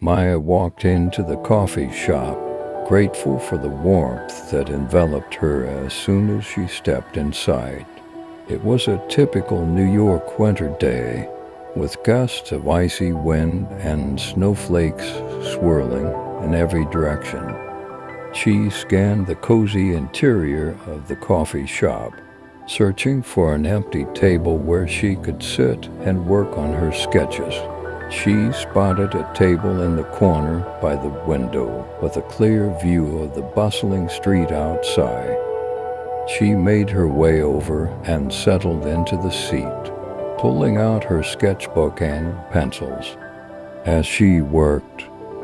Maya walked into the coffee shop, grateful for the warmth that enveloped her as soon as she stepped inside. It was a typical New York winter day, with gusts of icy wind and snowflakes swirling in every direction. She scanned the cozy interior of the coffee shop, searching for an empty table where she could sit and work on her sketches. She spotted a table in the corner by the window with a clear view of the bustling street outside. She made her way over and settled into the seat, pulling out her sketchbook and pencils. As she worked,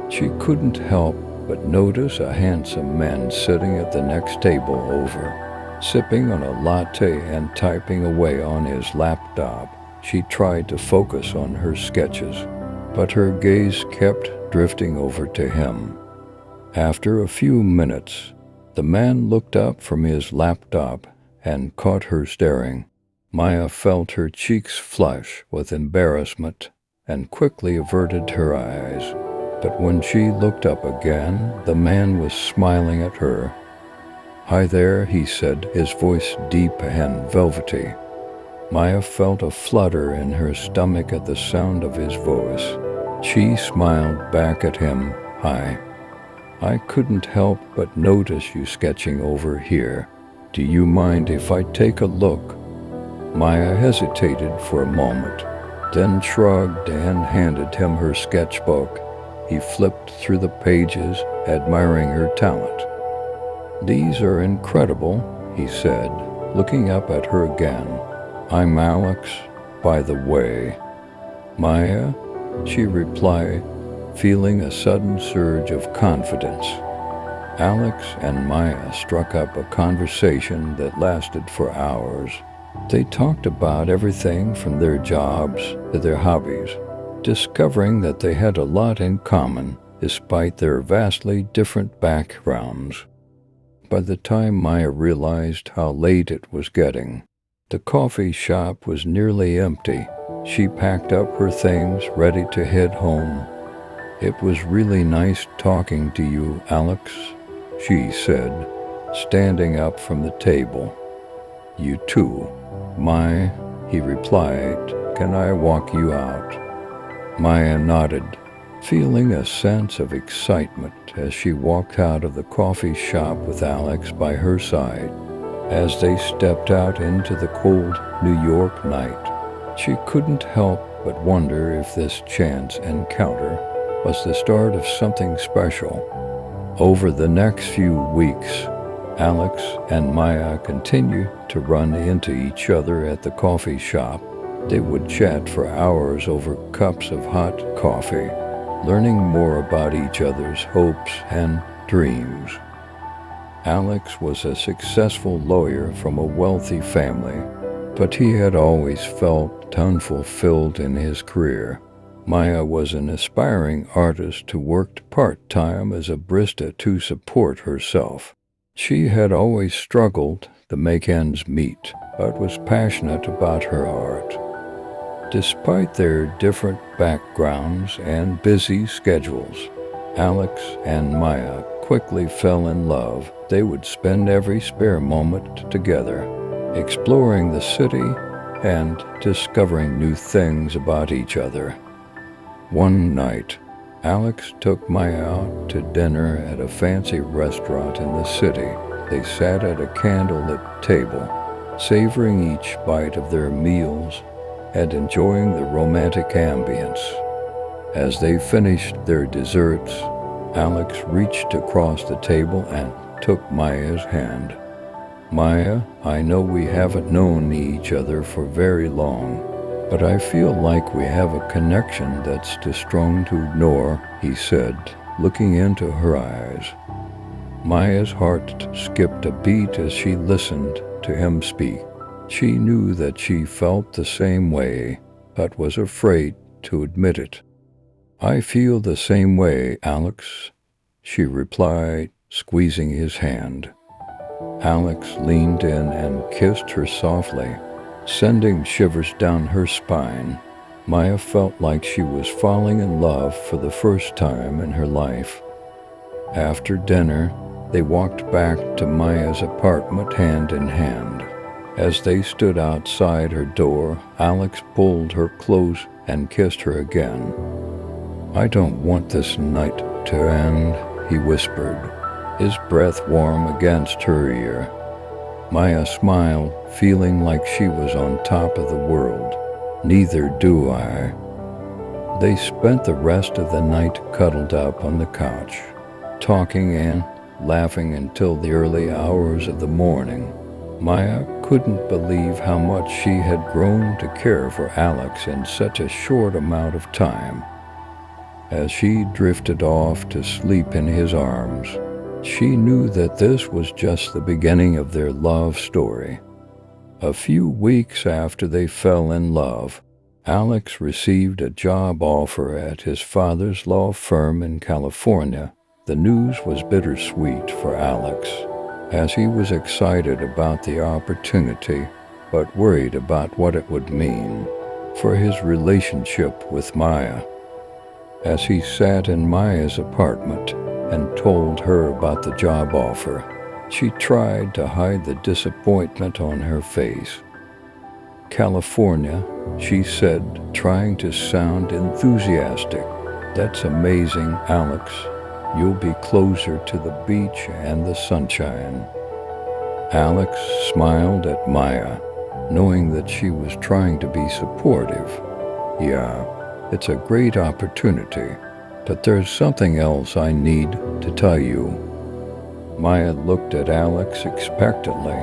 she couldn't help but notice a handsome man sitting at the next table over, sipping on a latte and typing away on his laptop. She tried to focus on her sketches, but her gaze kept drifting over to him. After a few minutes, the man looked up from his laptop and caught her staring. Maya felt her cheeks flush with embarrassment and quickly averted her eyes. But when she looked up again, the man was smiling at her. "Hi there," he said, his voice deep and velvety. Maya felt a flutter in her stomach at the sound of his voice. She smiled back at him. "Hi. I couldn't help but notice you sketching over here. Do you mind if I take a look?" Maya hesitated for a moment, then shrugged and handed him her sketchbook. He flipped through the pages, admiring her talent. "These are incredible," he said, looking up at her again. "I'm Alex, by the way." "Maya?" she replied, feeling a sudden surge of confidence. Alex and Maya struck up a conversation that lasted for hours. They talked about everything from their jobs to their hobbies, discovering that they had a lot in common despite their vastly different backgrounds. By the time Maya realized how late it was getting, the coffee shop was nearly empty. She packed up her things, ready to head home. "It was really nice talking to you, Alex," she said, standing up from the table. "You too, Maya," he replied. "Can I walk you out?" Maya nodded, feeling a sense of excitement as she walked out of the coffee shop with Alex by her side. As they stepped out into the cold New York night, she couldn't help but wonder if this chance encounter was the start of something special. Over the next few weeks, Alex and Maya continued to run into each other at the coffee shop. They would chat for hours over cups of hot coffee, learning more about each other's hopes and dreams. Alex was a successful lawyer from a wealthy family, but he had always felt unfulfilled in his career. Maya was an aspiring artist who worked part-time as a barista to support herself. She had always struggled to make ends meet, but was passionate about her art. Despite their different backgrounds and busy schedules, Alex and Maya quickly fell in love. They would spend every spare moment together, exploring the city and discovering new things about each other. One night, Alex took Maya out to dinner at a fancy restaurant in the city. They sat at a candlelit table, savoring each bite of their meals and enjoying the romantic ambience. As they finished their desserts, Alex reached across the table and took Maya's hand. "Maya, I know we haven't known each other for very long, but I feel like we have a connection that's too strong to ignore," he said, looking into her eyes. Maya's heart skipped a beat as she listened to him speak. She knew that she felt the same way, but was afraid to admit it. "I feel the same way, Alex," she replied, squeezing his hand. Alex leaned in and kissed her softly, sending shivers down her spine. Maya felt like she was falling in love for the first time in her life. After dinner, they walked back to Maya's apartment hand in hand. As they stood outside her door, Alex pulled her close and kissed her again. "I don't want this night to end," he whispered, his breath warm against her ear. Maya smiled, feeling like she was on top of the world. "Neither do I." They spent the rest of the night cuddled up on the couch, talking and laughing until the early hours of the morning. Maya couldn't believe how much she had grown to care for Alex in such a short amount of time. As she drifted off to sleep in his arms, she knew that this was just the beginning of their love story. A few weeks after they fell in love, Alex received a job offer at his father's law firm in California. The news was bittersweet for Alex, as he was excited about the opportunity but worried about what it would mean for his relationship with Maya. As he sat in Maya's apartment and told her about the job offer, she tried to hide the disappointment on her face. "California," she said, trying to sound enthusiastic. "That's amazing, Alex. You'll be closer to the beach and the sunshine." Alex smiled at Maya, knowing that she was trying to be supportive. "Yeah, it's a great opportunity, but there's something else I need to tell you." Maya looked at Alex expectantly,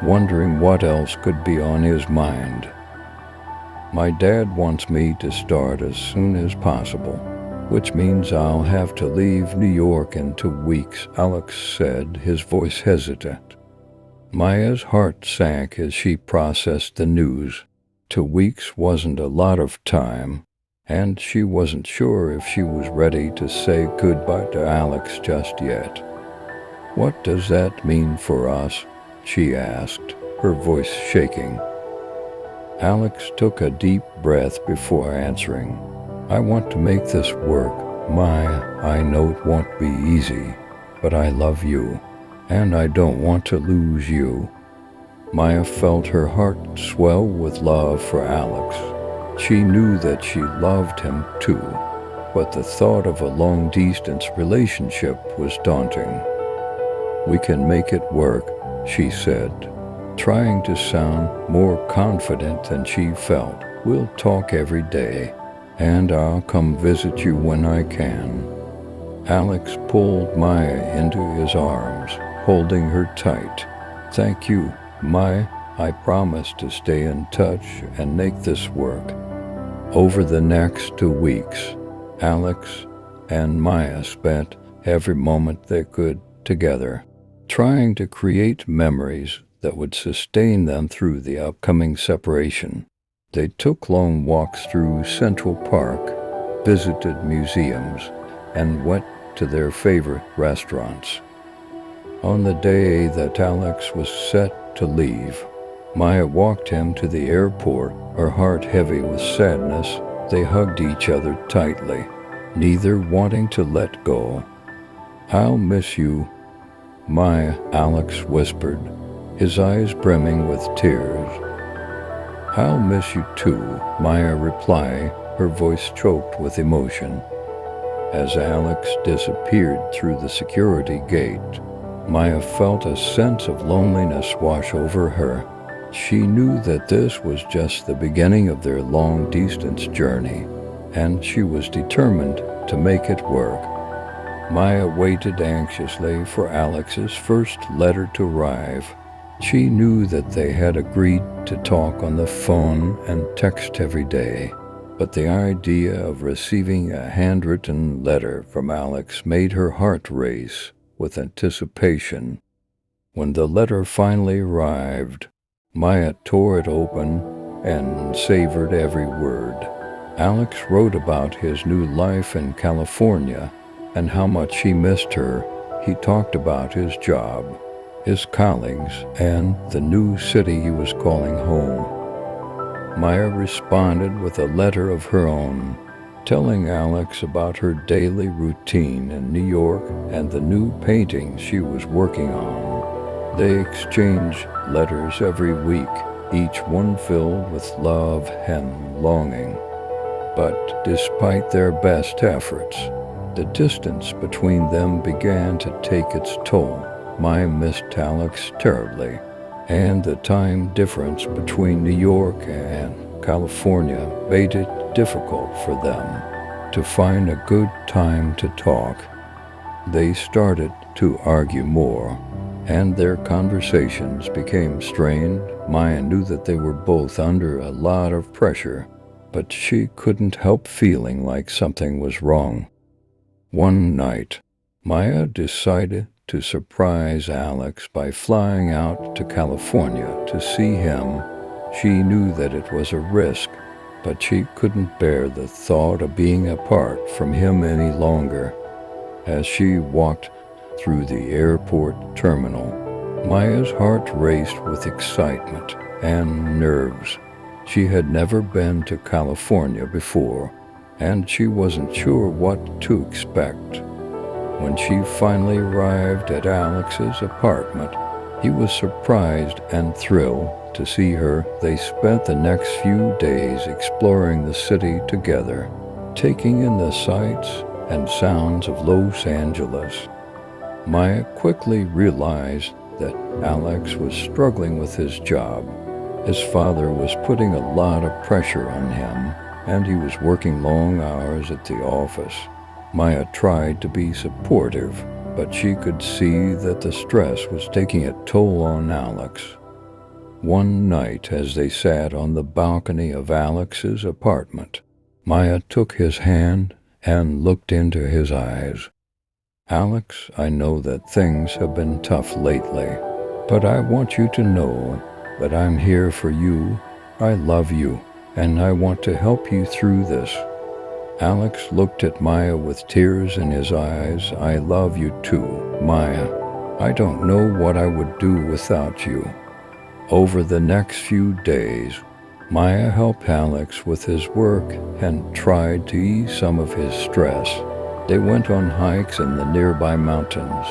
wondering what else could be on his mind. "My dad wants me to start as soon as possible, which means I'll have to leave New York in 2 weeks," Alex said, his voice hesitant. Maya's heart sank as she processed the news. 2 weeks wasn't a lot of time, and she wasn't sure if she was ready to say goodbye to Alex just yet. "What does that mean for us?" she asked, her voice shaking. Alex took a deep breath before answering. "I want to make this work, Maya. I know it won't be easy, but I love you, and I don't want to lose you." Maya felt her heart swell with love for Alex. She knew that she loved him too, but the thought of a long-distance relationship was daunting. "We can make it work," she said, trying to sound more confident than she felt. "We'll talk every day, and I'll come visit you when I can." Alex pulled Maya into his arms, holding her tight. "Thank you, Maya. I promise to stay in touch and make this work." Over the next 2 weeks, Alex and Maya spent every moment they could together, trying to create memories that would sustain them through the upcoming separation. They took long walks through Central Park, visited museums, and went to their favorite restaurants. On the day that Alex was set to leave, Maya walked him to the airport, her heart heavy with sadness. They hugged each other tightly, neither wanting to let go. "I'll miss you, Maya," Alex whispered, his eyes brimming with tears. "I'll miss you too," Maya replied, her voice choked with emotion. As Alex disappeared through the security gate, Maya felt a sense of loneliness wash over her. She knew that this was just the beginning of their long-distance journey, and she was determined to make it work. Maya waited anxiously for Alex's first letter to arrive. She knew that they had agreed to talk on the phone and text every day, but the idea of receiving a handwritten letter from Alex made her heart race with anticipation. When the letter finally arrived, Maya tore it open and savored every word. Alex wrote about his new life in California and how much he missed her. He talked about his job, his colleagues, and the new city he was calling home. Maya responded with a letter of her own, telling Alex about her daily routine in New York and the new painting she was working on. They exchanged letters every week, each one filled with love and longing. But despite their best efforts, the distance between them began to take its toll. Maya missed Alex terribly, and the time difference between New York and California made it difficult for them to find a good time to talk. They started to argue more, and their conversations became strained. Maya knew that they were both under a lot of pressure, but she couldn't help feeling like something was wrong. One night, Maya decided to surprise Alex by flying out to California to see him. She knew that it was a risk, but she couldn't bear the thought of being apart from him any longer. As she walked through the airport terminal, Maya's heart raced with excitement and nerves. She had never been to California before, and she wasn't sure what to expect. When she finally arrived at Alex's apartment, he was surprised and thrilled to see her. They spent the next few days exploring the city together, taking in the sights and sounds of Los Angeles. Maya quickly realized that Alex was struggling with his job. His father was putting a lot of pressure on him, and he was working long hours at the office. Maya tried to be supportive, but she could see that the stress was taking a toll on Alex. One night, as they sat on the balcony of Alex's apartment, Maya took his hand and looked into his eyes. "Alex, I know that things have been tough lately, but I want you to know that I'm here for you. I love you, and I want to help you through this." Alex looked at Maya with tears in his eyes. "I love you too, Maya. I don't know what I would do without you." Over the next few days, Maya helped Alex with his work and tried to ease some of his stress. They went on hikes in the nearby mountains,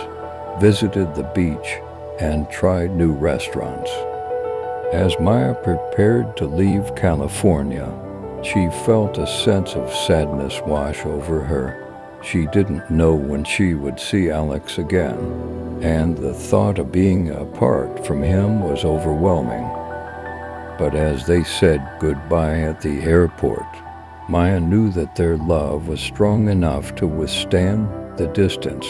visited the beach, and tried new restaurants. As Maya prepared to leave California, she felt a sense of sadness wash over her. She didn't know when she would see Alex again, and the thought of being apart from him was overwhelming. But as they said goodbye at the airport, Maya knew that their love was strong enough to withstand the distance.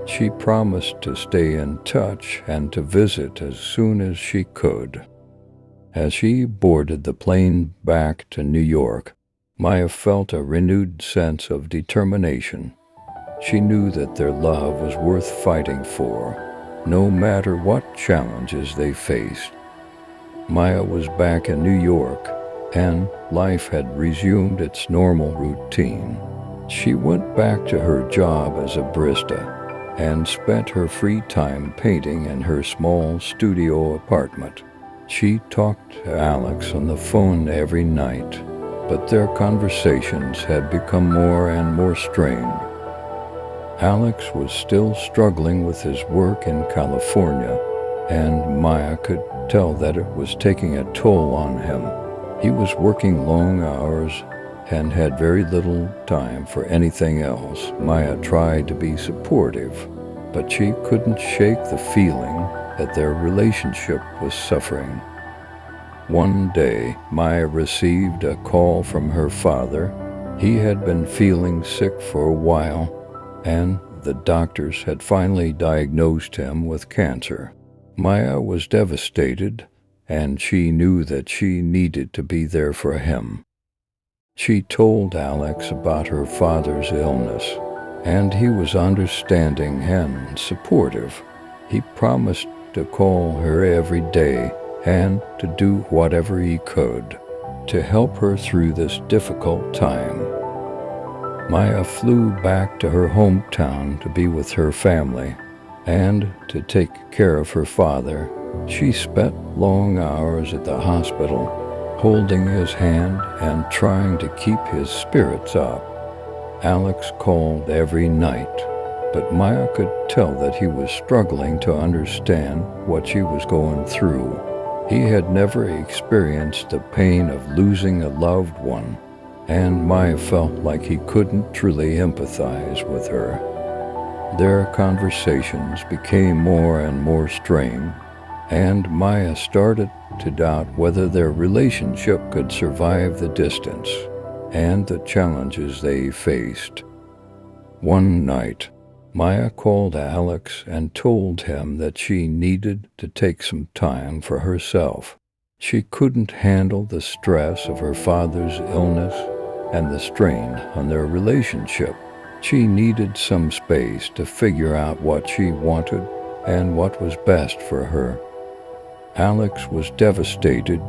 She promised to stay in touch and to visit as soon as she could. As she boarded the plane back to New York, Maya felt a renewed sense of determination. She knew that their love was worth fighting for, no matter what challenges they faced. Maya was back in New York, and life had resumed its normal routine. She went back to her job as a barista and spent her free time painting in her small studio apartment. She talked to Alex on the phone every night, but their conversations had become more and more strained. Alex was still struggling with his work in California, and Maya could tell that it was taking a toll on him. He was working long hours and had very little time for anything else. Maya tried to be supportive, but she couldn't shake the feeling that their relationship was suffering. One day, Maya received a call from her father. He had been feeling sick for a while, and the doctors had finally diagnosed him with cancer. Maya was devastated, and she knew that she needed to be there for him. She told Alex about her father's illness, and he was understanding and supportive. He promised to call her every day and to do whatever he could to help her through this difficult time. Maya flew back to her hometown to be with her family and to take care of her father. She spent long hours at the hospital, holding his hand and trying to keep his spirits up. Alex called every night, but Maya could tell that he was struggling to understand what she was going through. He had never experienced the pain of losing a loved one, and Maya felt like he couldn't truly empathize with her. Their conversations became more and more strained, and Maya started to doubt whether their relationship could survive the distance and the challenges they faced. One night, Maya called Alex and told him that she needed to take some time for herself. She couldn't handle the stress of her father's illness and the strain on their relationship. She needed some space to figure out what she wanted and what was best for her. Alex was devastated,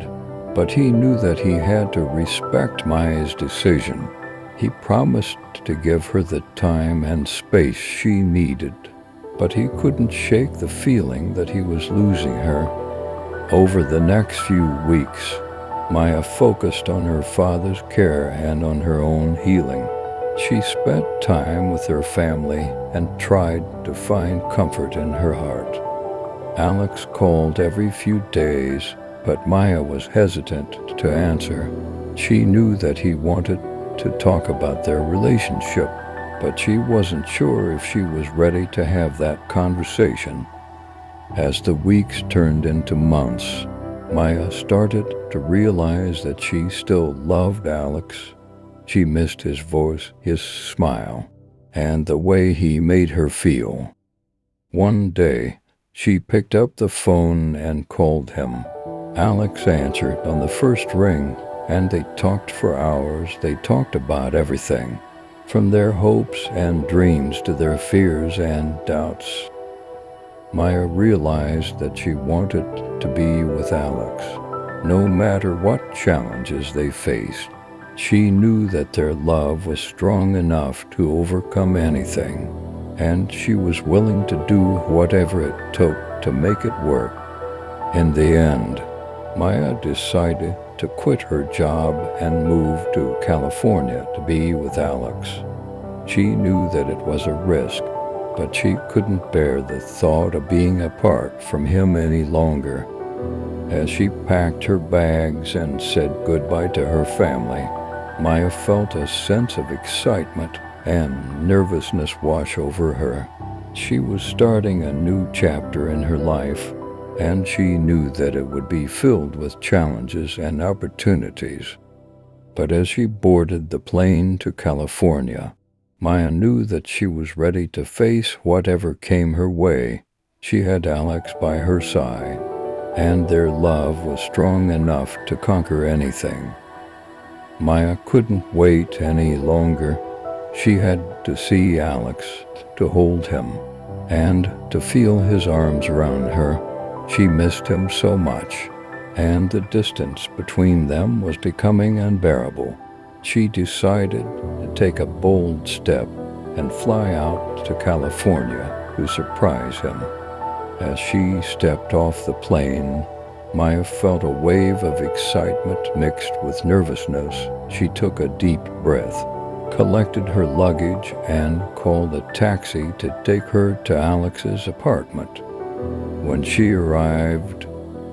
but he knew that he had to respect Maya's decision. He promised to give her the time and space she needed, but he couldn't shake the feeling that he was losing her. Over the next few weeks, Maya focused on her father's care and on her own healing. She spent time with her family and tried to find comfort in her heart. Alex called every few days, but Maya was hesitant to answer. She knew that he wanted to talk about their relationship, but she wasn't sure if she was ready to have that conversation. As the weeks turned into months, Maya started to realize that she still loved Alex. She missed his voice, his smile, and the way he made her feel. One day, she picked up the phone and called him. Alex answered on the first ring, and they talked for hours. They talked about everything, from their hopes and dreams to their fears and doubts. Maya realized that she wanted to be with Alex, no matter what challenges they faced. She knew that their love was strong enough to overcome anything, and she was willing to do whatever it took to make it work. In the end, Maya decided to quit her job and move to California to be with Alex. She knew that it was a risk, but she couldn't bear the thought of being apart from him any longer. As she packed her bags and said goodbye to her family, Maya felt a sense of excitement and nervousness wash over her. She was starting a new chapter in her life, and she knew that it would be filled with challenges and opportunities. But as she boarded the plane to California, Maya knew that she was ready to face whatever came her way. She had Alex by her side, and their love was strong enough to conquer anything. Maya couldn't wait any longer. She had to see Alex, to hold him, and to feel his arms around her. She missed him so much, and the distance between them was becoming unbearable. She decided to take a bold step and fly out to California to surprise him. As she stepped off the plane, Maya felt a wave of excitement mixed with nervousness. She took a deep breath, collected her luggage, and called a taxi to take her to Alex's apartment. When she arrived,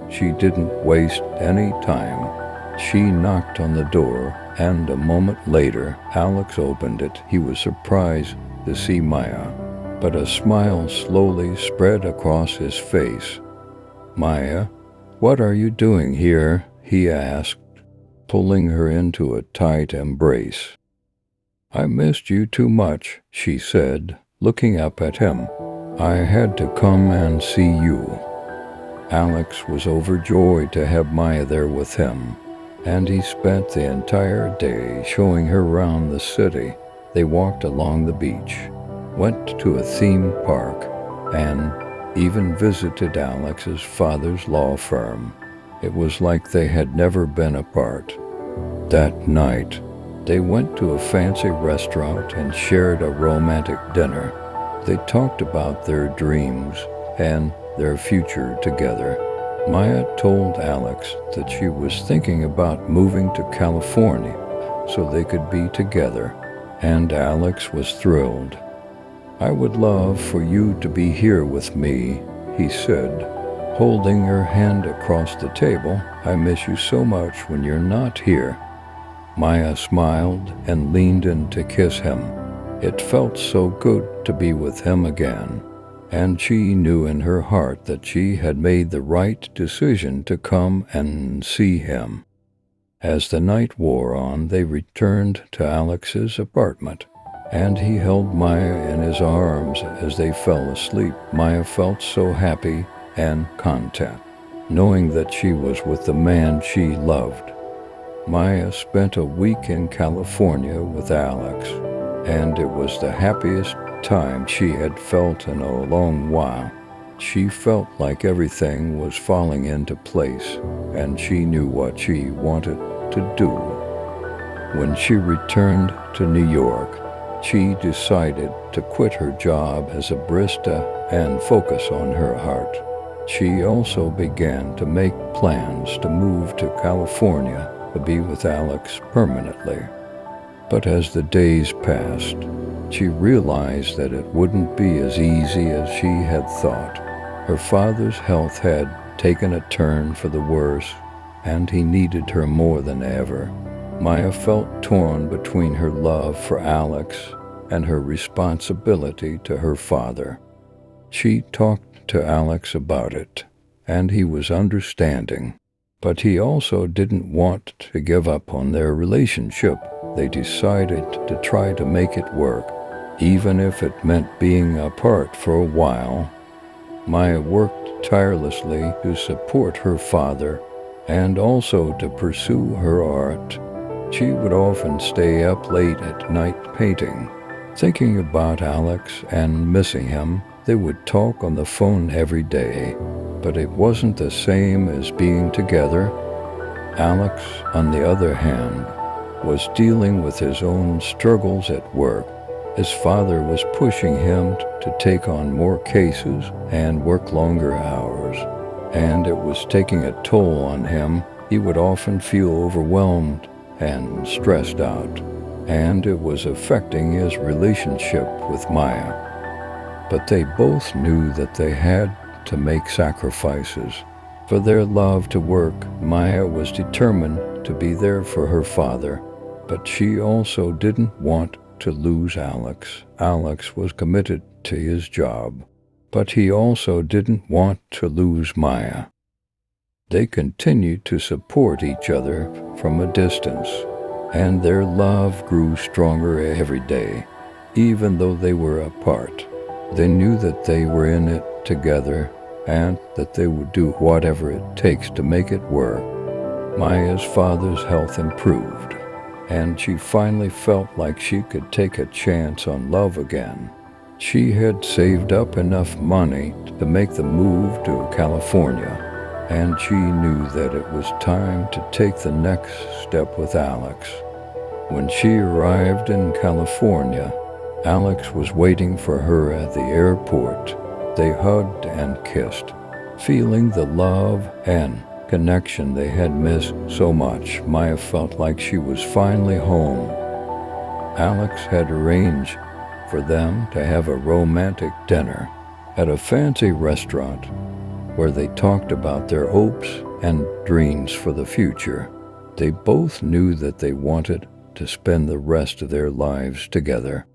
she didn't waste any time. She knocked on the door, and a moment later, Alex opened it. He was surprised to see Maya, but a smile slowly spread across his face. "Maya, what are you doing here?" he asked, pulling her into a tight embrace. "I missed you too much," she said, looking up at him. "I had to come and see you." Alex was overjoyed to have Maya there with him, and he spent the entire day showing her around the city. They walked along the beach, went to a theme park, and even visited Alex's father's law firm. It was like they had never been apart. That night, they went to a fancy restaurant and shared a romantic dinner. They talked about their dreams and their future together. Maya told Alex that she was thinking about moving to California so they could be together, and Alex was thrilled. "I would love for you to be here with me," he said, holding her hand across the table. "I miss you so much when you're not here." Maya smiled and leaned in to kiss him. It felt so good to be with him again, and she knew in her heart that she had made the right decision to come and see him. As the night wore on, they returned to Alex's apartment, and he held Maya in his arms as they fell asleep. Maya felt so happy and content, knowing that she was with the man she loved. Maya spent a week in California with Alex, and it was the happiest time she had felt in a long while. She felt like everything was falling into place, and she knew what she wanted to do. When she returned to New York, she decided to quit her job as a barista and focus on her heart. She also began to make plans to move to California to be with Alex permanently. But as the days passed, she realized that it wouldn't be as easy as she had thought. Her father's health had taken a turn for the worse, and he needed her more than ever. Maya felt torn between her love for Alex and her responsibility to her father. She talked to Alex about it, and he was understanding. But he also didn't want to give up on their relationship. They decided to try to make it work, even if it meant being apart for a while. Maya worked tirelessly to support her father and also to pursue her art. She would often stay up late at night painting, thinking about Alex and missing him. They would talk on the phone every day, but it wasn't the same as being together. Alex, on the other hand, was dealing with his own struggles at work. His father was pushing him to take on more cases and work longer hours, and it was taking a toll on him. He would often feel overwhelmed and stressed out, and it was affecting his relationship with Maya. But they both knew that they had to make sacrifices. For their love to work, Maya was determined to be there for her father, but she also didn't want to lose Alex. Alex was committed to his job, but he also didn't want to lose Maya. They continued to support each other from a distance, and their love grew stronger every day, even though they were apart. They knew that they were in it together and that they would do whatever it takes to make it work. Maya's father's health improved, and she finally felt like she could take a chance on love again. She had saved up enough money to make the move to California, and she knew that it was time to take the next step with Alex. When she arrived in California, Alex was waiting for her at the airport. They hugged and kissed, feeling the love and connection they had missed so much. Maya felt like she was finally home. Alex had arranged for them to have a romantic dinner at a fancy restaurant where they talked about their hopes and dreams for the future. They both knew that they wanted to spend the rest of their lives together.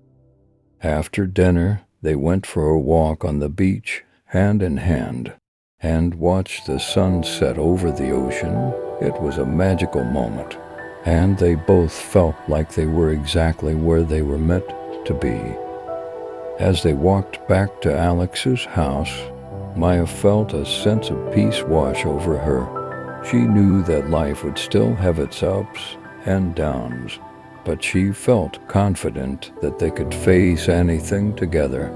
After dinner, they went for a walk on the beach, hand in hand, and watched the sun set over the ocean. It was a magical moment, and they both felt like they were exactly where they were meant to be. As they walked back to Alex's house, Maya felt a sense of peace wash over her. She knew that life would still have its ups and downs, but she felt confident that they could face anything together.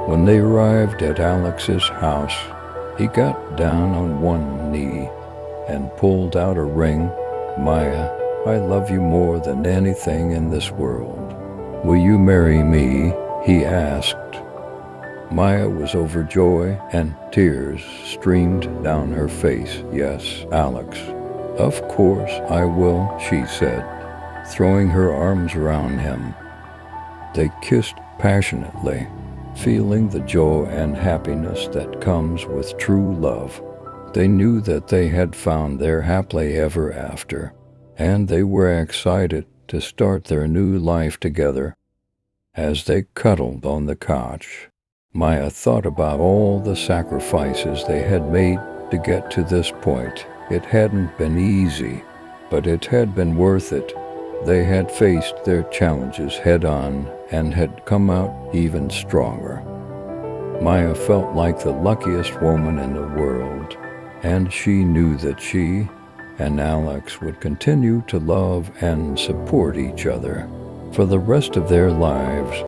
When they arrived at Alex's house, he got down on one knee and pulled out a ring. "Maya, I love you more than anything in this world. Will you marry me?" he asked. Maya was overjoyed and tears streamed down her face. "Yes, Alex. Of course I will," she said, throwing her arms around him. They kissed passionately, feeling the joy and happiness that comes with true love. They knew that they had found their happily ever after, and they were excited to start their new life together. As they cuddled on the couch, Maya thought about all the sacrifices they had made to get to this point. It hadn't been easy, but it had been worth it. They had faced their challenges head on and had come out even stronger. Maya felt like the luckiest woman in the world, and she knew that she and Alex would continue to love and support each other for the rest of their lives.